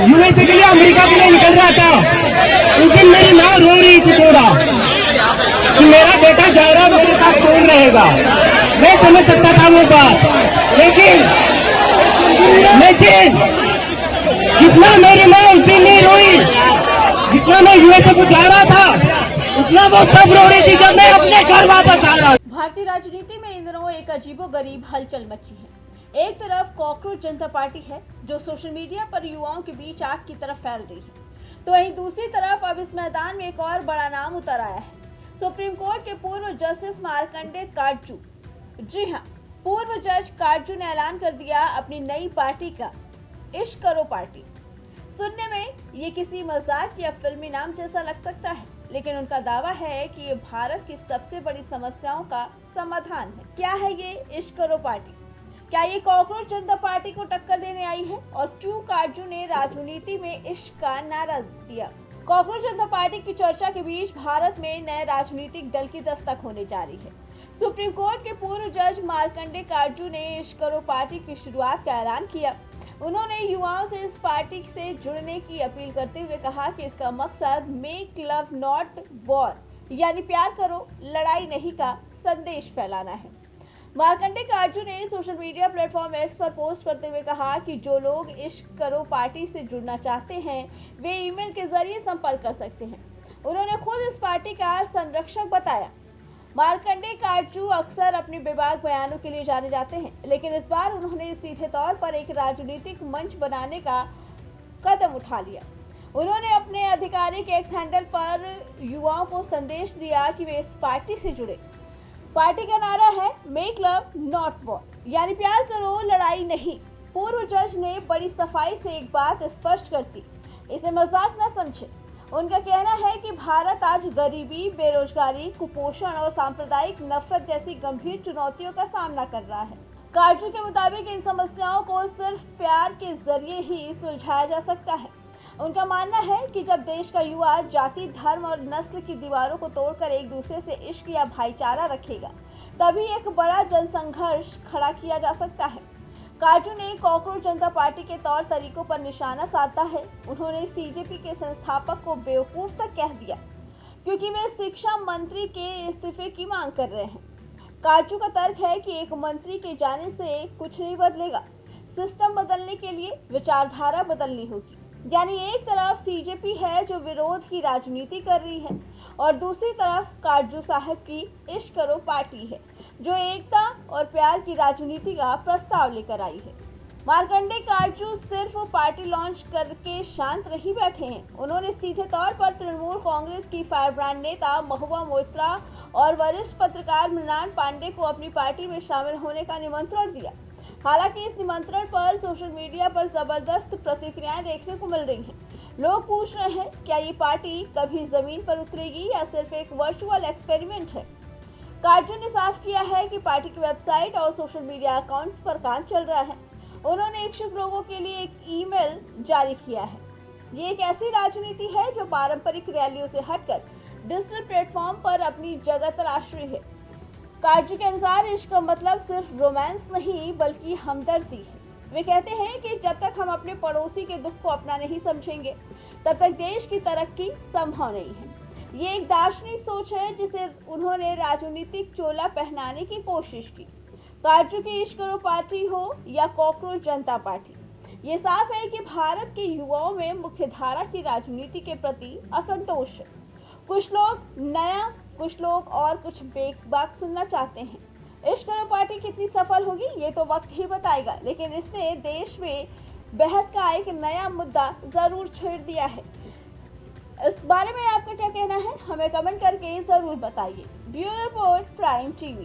USA के लिए, America के लिए निकल रहा था, उस दिन मेरी माँ रो रही थी थोड़ा कि मेरा बेटा जा रहा, मेरे साथ कौन रहेगा। मैं समझ सकता था वो बात, लेकिन जितना मेरी माँ उस दिन नहीं रोई, जितना मैं यूएसए को जा रहा था, उतना वो तब रो रही थी जब मैं अपने घर वापस आ रहा। भारतीय राजनीति में इन दिनों एक अजीबोगरीब हलचल मची है। एक तरफ कॉकरोच जनता पार्टी है जो सोशल मीडिया पर युवाओं के बीच आग की तरफ फैल रही है, तो वहीं दूसरी तरफ अब इस मैदान में एक और बड़ा नाम उतर आया है, सुप्रीम कोर्ट के पूर्व जस्टिस मार्कंडे काटजू। जी हाँ, पूर्व जज काटजू ने ऐलान कर दिया अपनी नई पार्टी का, इश्क करो पार्टी। सुनने में ये किसी मजाक या फिल्मी नाम जैसा लग सकता है, लेकिन उनका दावा है कि ये भारत की सबसे बड़ी समस्याओं का समाधान है। क्या है ये इश्क करो पार्टी? क्या ये कॉकरोच जनता पार्टी को टक्कर देने आई है? और क्यों काटजू ने राजनीति में इश्क का नारा दिया? कॉकरोच जनता पार्टी की चर्चा के बीच भारत में नए राजनीतिक दल की दस्तक होने जा रही है। सुप्रीम कोर्ट के पूर्व जज मार्कंडे काटजू ने इश्क करो पार्टी की शुरुआत का ऐलान किया। उन्होंने युवाओं से इस पार्टी से जुड़ने की अपील करते हुए कहा कि इसका मकसद मेक लव नॉट वॉर, यानी प्यार करो लड़ाई नहीं का संदेश फैलाना है। मार्कंडे काटजू ने सोशल मीडिया प्लेटफॉर्म एक्स पर पोस्ट करते हुए कहा कि जो लोग इश्क करो पार्टी से जुड़ना चाहते हैं वे ईमेल के जरिए संपर्क कर सकते हैं। उन्होंने खुद इस पार्टी का संरक्षक बताया। मार्कंडे काटजू अक्सर अपने बेबाक बयानों के लिए जाने जाते हैं, लेकिन इस बार उन्होंने सीधे तौर पर एक राजनीतिक मंच बनाने का कदम उठा लिया। उन्होंने अपने आधिकारिक एक्स हैंडल पर युवाओं को संदेश दिया कि वे इस पार्टी से जुड़े। पार्टी का नारा है मेक लव नॉट वॉर, यानी प्यार करो लड़ाई नहीं। पूर्व जज ने बड़ी सफाई से एक बात स्पष्ट कर दी, इसे मजाक न समझे। उनका कहना है कि भारत आज गरीबी, बेरोजगारी, कुपोषण और सांप्रदायिक नफरत जैसी गंभीर चुनौतियों का सामना कर रहा है। काटजू के मुताबिक इन समस्याओं को सिर्फ प्यार के जरिए ही सुलझाया जा सकता है। उनका मानना है कि जब देश का युवा जाति, धर्म और नस्ल की दीवारों को तोड़कर एक दूसरे से इश्क या भाईचारा रखेगा, तभी एक बड़ा जनसंघर्ष खड़ा किया जा सकता है। काटजू ने कॉकरोच जनता पार्टी के तौर तरीकों पर निशाना साधा है। उन्होंने सीजेपी के संस्थापक को बेवकूफ तक कह दिया क्योंकि वे शिक्षा मंत्री के इस्तीफे की मांग कर रहे हैं। काटजू का तर्क है कि एक मंत्री के जाने से कुछ नहीं बदलेगा, सिस्टम बदलने के लिए विचारधारा बदलनी होगी। यानी एक तरफ सीजेपी है जो विरोध की राजनीति कर रही है और दूसरी तरफ काटजू साहब की इश्क करो पार्टी है जो एकता और प्यार की राजनीति का प्रस्ताव लेकर आई है। मार्कंडे काटजू सिर्फ पार्टी लॉन्च करके शांत नहीं बैठे हैं, उन्होंने सीधे तौर पर तृणमूल कांग्रेस की फायरब्रांड नेता महुआ मोइत्रा और वरिष्ठ पत्रकार मृणाल पांडे को अपनी पार्टी में शामिल होने का निमंत्रण दिया। हालांकि इस निमंत्रण पर सोशल मीडिया पर जबरदस्त प्रतिक्रियाएं देखने को मिल रही हैं। लोग पूछ रहे हैं क्या ये पार्टी कभी जमीन पर उतरेगी या सिर्फ एक वर्चुअल एक्सपेरिमेंट है। काटजू ने साफ किया है कि पार्टी की वेबसाइट और सोशल मीडिया अकाउंट्स पर काम चल रहा है। उन्होंने इच्छुक लोगों के लिए एक ईमेल जारी किया है। ये एक ऐसी राजनीति है जो पारंपरिक रैलियों से हटकर डिजिटल प्लेटफॉर्म पर अपनी जगह तलाश रही है। काटजू के अनुसार इश्क का मतलब सिर्फ रोमांस नहीं बल्कि हमदर्दी है। वे कहते हैं कि जब तक हम अपने पड़ोसी के दुख को अपना नहीं समझेंगे तब तक देश की तरक्की संभव नहीं है। ये एक दार्शनिक सोच है जिसे उन्होंने राजनीतिक चोला पहनाने की कोशिश की। काटजू की इश्क करो पार्टी हो या कॉकरोच जनता पार्टी, ये साफ है कि भारत के युवाओं में मुख्यधारा की राजनीति के प्रति असंतोष है। कुछ लोग नया, कुछ लोग और कुछ बेबाक सुनना चाहते हैं। इश्क करो पार्टी कितनी सफल होगी ये तो वक्त ही बताएगा, लेकिन इसने देश में बहस का एक नया मुद्दा जरूर छेड़ दिया है। इस बारे में आपका क्या कहना है, हमें कमेंट करके जरूर बताइए। Bureau report, prime TV.